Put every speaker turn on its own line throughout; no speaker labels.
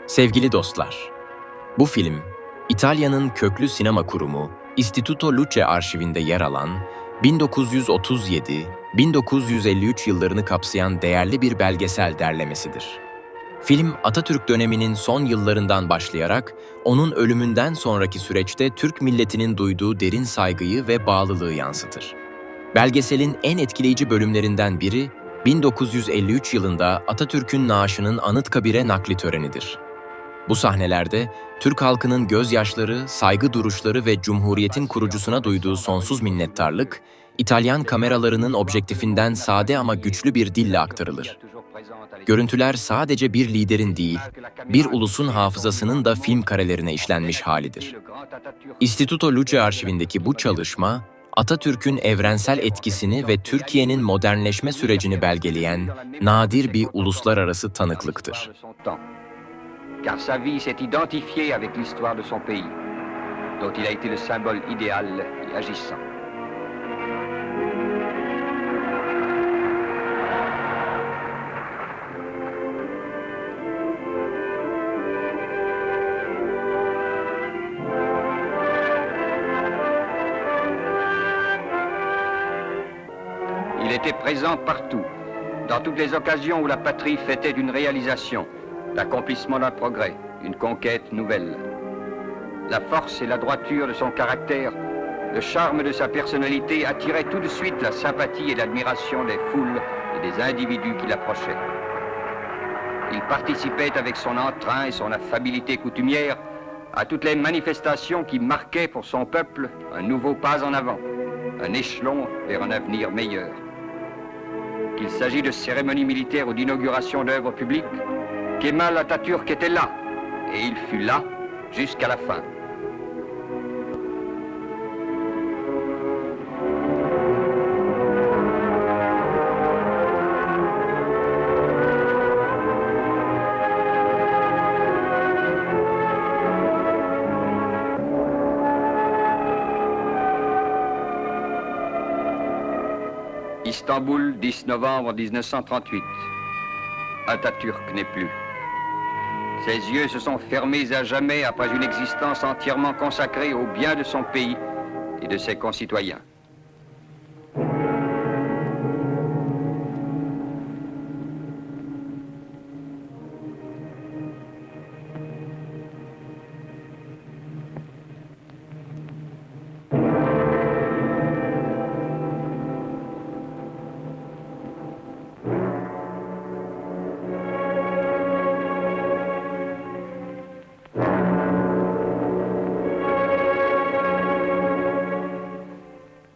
Sevgili dostlar, bu film, İtalya'nın köklü sinema kurumu Istituto Luce arşivinde yer alan 1937-1953 yıllarını kapsayan değerli bir belgesel derlemesidir. Film, Atatürk döneminin son yıllarından başlayarak onun ölümünden sonraki süreçte Türk milletinin duyduğu derin saygıyı ve bağlılığı yansıtır. Belgeselin en etkileyici bölümlerinden biri, 1953 yılında Atatürk'ün naaşının Anıtkabir'e nakli törenidir. Bu sahnelerde Türk halkının gözyaşları, saygı duruşları ve Cumhuriyet'in kurucusuna duyduğu sonsuz minnettarlık, İtalyan kameralarının objektifinden sade ama güçlü bir dille aktarılır. Görüntüler sadece bir liderin değil, bir ulusun hafızasının da film karelerine işlenmiş halidir. Istituto Luce arşivindeki bu çalışma, Atatürk'ün evrensel etkisini ve Türkiye'nin modernleşme sürecini belgeleyen nadir bir uluslararası tanıklıktır.
Car sa vie s'est identifiée avec l'histoire de son pays, dont il a été le symbole idéal et agissant. Il était présent partout, dans toutes les occasions où la patrie fêtait une réalisation, l'accomplissement d'un progrès, une conquête nouvelle. La force et la droiture de son caractère, le charme de sa personnalité attiraient tout de suite la sympathie et l'admiration des foules et des individus qui l'approchaient. Il participait avec son entrain et son affabilité coutumière à toutes les manifestations qui marquaient pour son peuple un nouveau pas en avant, un échelon vers un avenir meilleur. Qu'il s'agit de cérémonies militaires ou d'inauguration d'œuvres publiques, Kemal Atatürk était là, et il fut là jusqu'à la fin. Istanbul, 10 novembre 1938. Atatürk n'est plus. Ses yeux se sont fermés à jamais après une existence entièrement consacrée au bien de son pays et de ses concitoyens.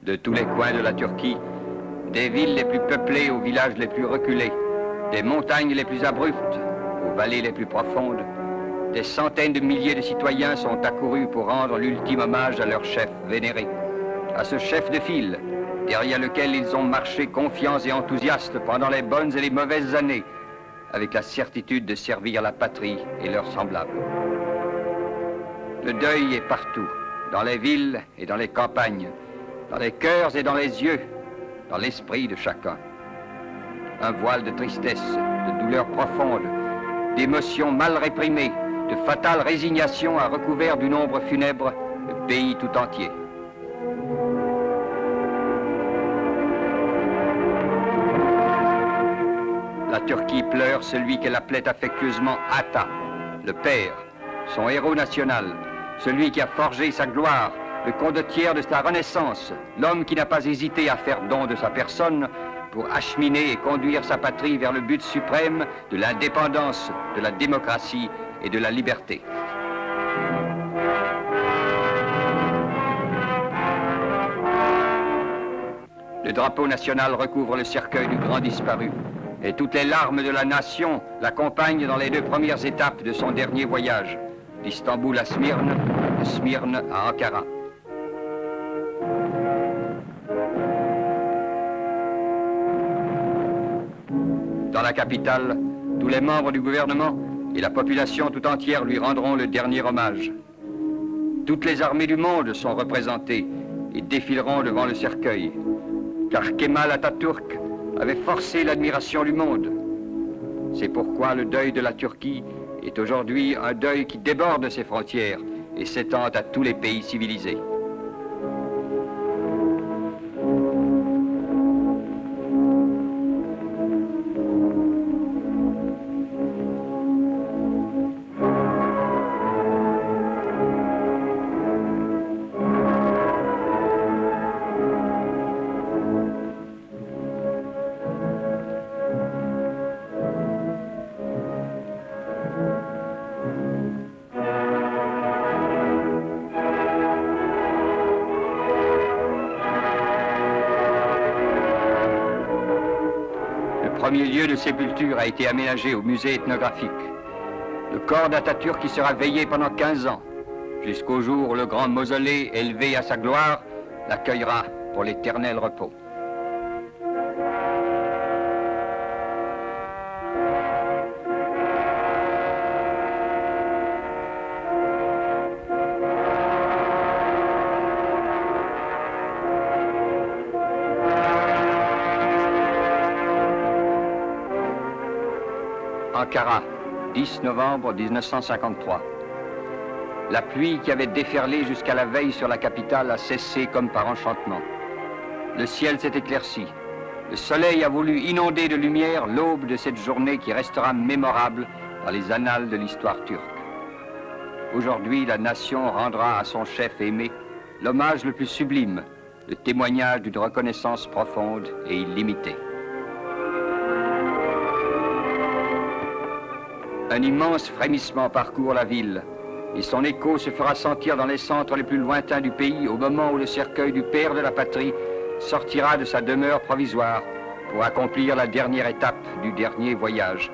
De tous les coins de la Turquie, des villes les plus peuplées aux villages les plus reculés, des montagnes les plus abruptes aux vallées les plus profondes, des centaines de milliers de citoyens sont accourus pour rendre l'ultime hommage à leur chef vénéré, à ce chef de file, derrière lequel ils ont marché confiants et enthousiastes pendant les bonnes et les mauvaises années, avec la certitude de servir la patrie et leurs semblables. Le deuil est partout, dans les villes et dans les campagnes, dans les cœurs et dans les yeux, dans l'esprit de chacun. Un voile de tristesse, de douleur profonde, d'émotions mal réprimées, de fatale résignation a recouvert d'une ombre funèbre le pays tout entier. La Turquie pleure celui qu'elle appelait affectueusement Ata, le père, son héros national, celui qui a forgé sa gloire, le condottiere de sa renaissance, l'homme qui n'a pas hésité à faire don de sa personne pour acheminer et conduire sa patrie vers le but suprême de l'indépendance, de la démocratie et de la liberté. Le drapeau national recouvre le cercueil du grand disparu, et toutes les larmes de la nation l'accompagnent dans les 2 premières étapes de son dernier voyage, d'Istanbul à Smyrne, de Smyrne à Ankara. Dans la capitale, tous les membres du gouvernement et la population tout entière lui rendront le dernier hommage. Toutes les armées du monde sont représentées et défileront devant le cercueil, car Kemal Atatürk avait forcé l'admiration du monde. C'est pourquoi le deuil de la Turquie est aujourd'hui un deuil qui déborde ses frontières et s'étend à tous les pays civilisés. Le premier lieu de sépulture a été aménagé au musée ethnographique. Le corps d'Atatürk qui sera veillé pendant 15 ans, jusqu'au jour où le grand mausolée élevé à sa gloire l'accueillera pour l'éternel repos. Ankara, 10 novembre 1953. La pluie qui avait déferlé jusqu'à la veille sur la capitale a cessé comme par enchantement. Le ciel s'est éclairci. Le soleil a voulu inonder de lumière l'aube de cette journée qui restera mémorable dans les annales de l'histoire turque. Aujourd'hui, la nation rendra à son chef aimé l'hommage le plus sublime, le témoignage d'une reconnaissance profonde et illimitée. Un immense frémissement parcourt la ville et son écho se fera sentir dans les centres les plus lointains du pays au moment où le cercueil du père de la patrie sortira de sa demeure provisoire pour accomplir la dernière étape du dernier voyage.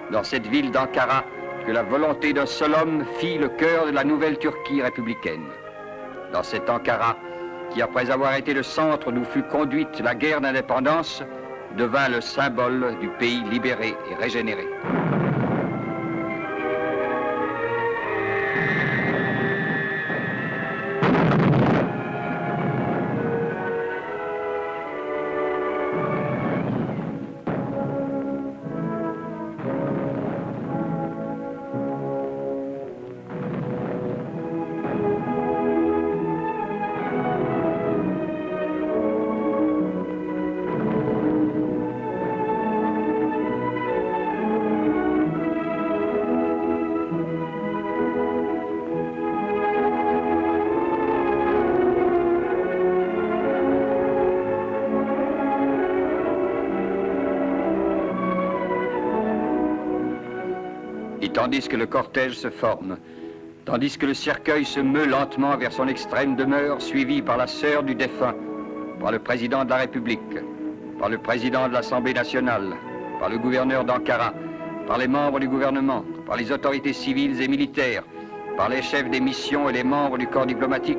Dans cette ville d'Ankara, que la volonté d'un seul homme fit le cœur de la nouvelle Turquie républicaine. Dans cette Ankara, qui après avoir été le centre d'où fut conduite la guerre d'indépendance, devint le symbole du pays libéré et régénéré. Et tandis que le cortège se forme, tandis que le cercueil se meut lentement vers son extrême demeure, suivi par la sœur du défunt, par le président de la République, par le président de l'Assemblée nationale, par le gouverneur d'Ankara, par les membres du gouvernement, par les autorités civiles et militaires, par les chefs des missions et les membres du corps diplomatique,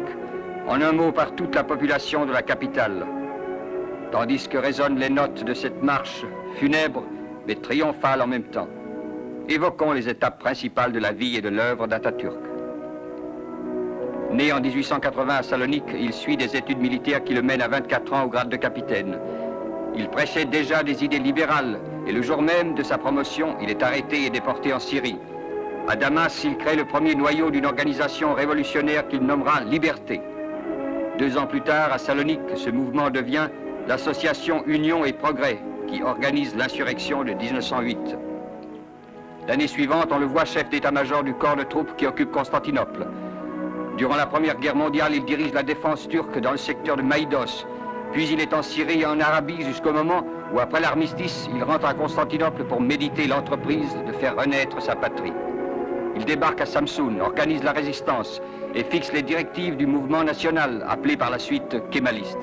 en un mot par toute la population de la capitale. Tandis que résonnent les notes de cette marche, funèbre mais triomphale en même temps. Évoquons les étapes principales de la vie et de l'œuvre d'Atatürk. Né en 1880 à Salonique, il suit des études militaires qui le mènent à 24 ans au grade de capitaine. Il prêchait déjà des idées libérales et le jour même de sa promotion, il est arrêté et déporté en Syrie. À Damas, il crée le premier noyau d'une organisation révolutionnaire qu'il nommera Liberté. 2 ans plus tard, à Salonique, ce mouvement devient l'association Union et Progrès, qui organise l'insurrection de 1908. L'année suivante, on le voit chef d'état-major du corps de troupes qui occupe Constantinople. Durant la Première Guerre mondiale, il dirige la défense turque dans le secteur de Maïdos. Puis il est en Syrie et en Arabie jusqu'au moment où, après l'armistice, il rentre à Constantinople pour méditer l'entreprise de faire renaître sa patrie. Il débarque à Samsun, organise la résistance et fixe les directives du mouvement national, appelé par la suite kémaliste.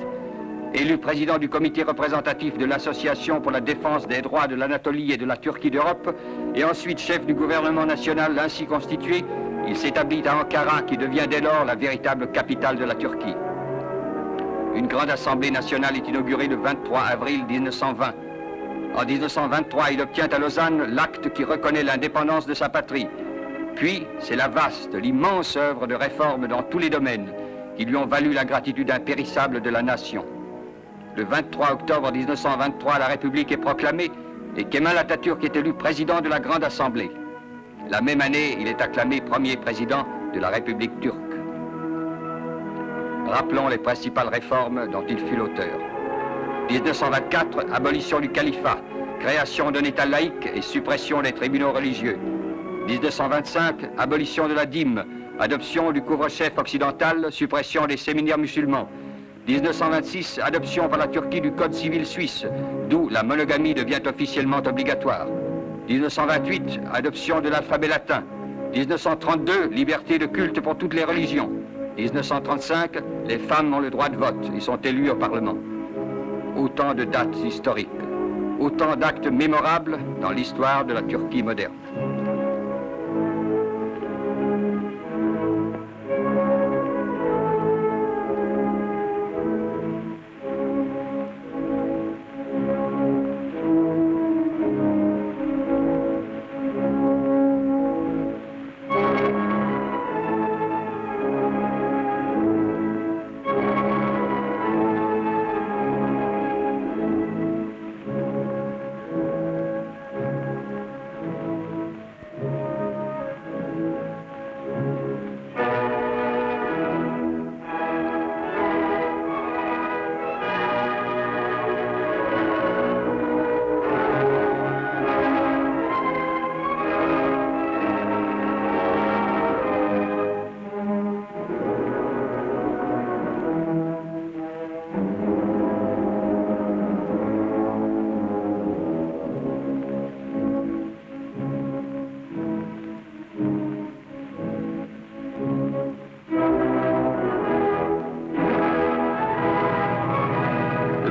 Élu président du comité représentatif de l'Association pour la défense des droits de l'Anatolie et de la Turquie d'Europe, et ensuite chef du gouvernement national ainsi constitué, il s'établit à Ankara, qui devient dès lors la véritable capitale de la Turquie. Une grande assemblée nationale est inaugurée le 23 avril 1920. En 1923, il obtient à Lausanne l'acte qui reconnaît l'indépendance de sa patrie. Puis, c'est la vaste, l'immense œuvre de réforme dans tous les domaines qui lui ont valu la gratitude impérissable de la nation. Le 23 octobre 1923, la République est proclamée et Kemal Atatürk est élu président de la Grande Assemblée. La même année, il est acclamé premier président de la République turque. Rappelons les principales réformes dont il fut l'auteur. 1924, abolition du califat, création d'un État laïque et suppression des tribunaux religieux. 1925, abolition de la dîme, adoption du couvre-chef occidental, suppression des séminaires musulmans. 1926, adoption par la Turquie du Code civil suisse, d'où la monogamie devient officiellement obligatoire. 1928, adoption de l'alphabet latin. 1932, liberté de culte pour toutes les religions. 1935, les femmes ont le droit de vote et sont élues au Parlement. Autant de dates historiques, autant d'actes mémorables dans l'histoire de la Turquie moderne.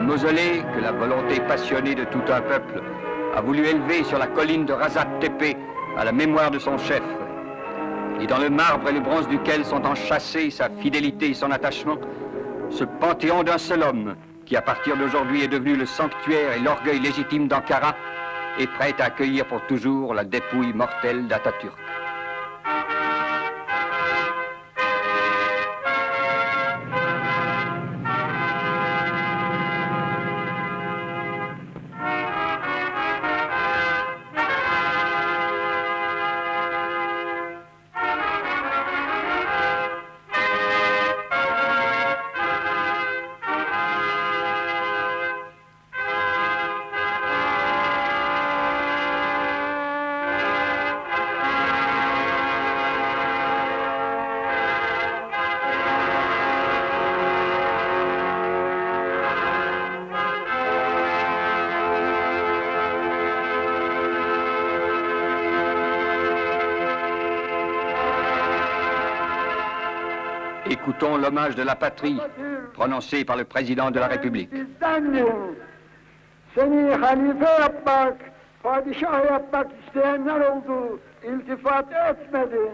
Mausolée que la volonté passionnée de tout un peuple a voulu élever sur la colline de Razat Tepe à la mémoire de son chef, et dans le marbre et le bronze duquel sont enchâssés sa fidélité et son attachement, ce panthéon d'un seul homme qui à partir d'aujourd'hui est devenu le sanctuaire et l'orgueil légitime d'Ankara est prêt à accueillir pour toujours la dépouille mortelle d'Atatürk. Écoutons l'hommage de la patrie prononcé par le président de la République.
Seni halife yapmak, padişah yapmak isteyenler oldu, iltifat etmedin.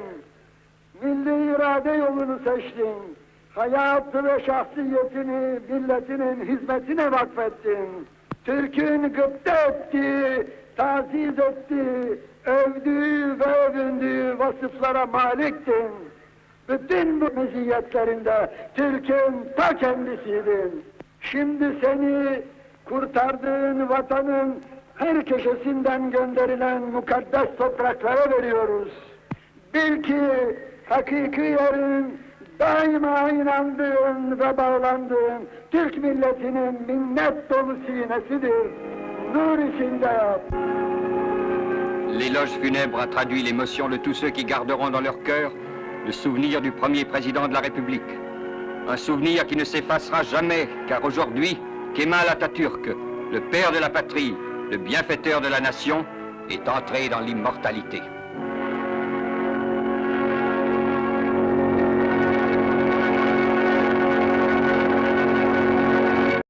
Milli irade yolunu seçtin. Hayatı ve şahsiyetini milletinin hizmetine vakfettin. Türk'ün gıpta ettiği, taziz ettiği, övdüğü ve övündüğü vasıflara maliktin. Bütün bu meziyetlerinde Türk'ün ta kendisiydin. Şimdi seni kurtardığın vatanın her köşesinden gönderilen mukaddes topraklara veriyoruz. Bil ki hakiki yerin daima inandığın ve bağlandığın Türk milletinin minnet dolu sinesidir. Nur içinde yap.
L'éloge funèbre a traduit l'émotion de tous ceux qui garderont dans leur cœur le souvenir du premier président de la République. Un souvenir qui ne s'effacera jamais, car aujourd'hui, Kemal Atatürk, le père de la patrie, le bienfaiteur de la nation, est entré dans l'immortalité.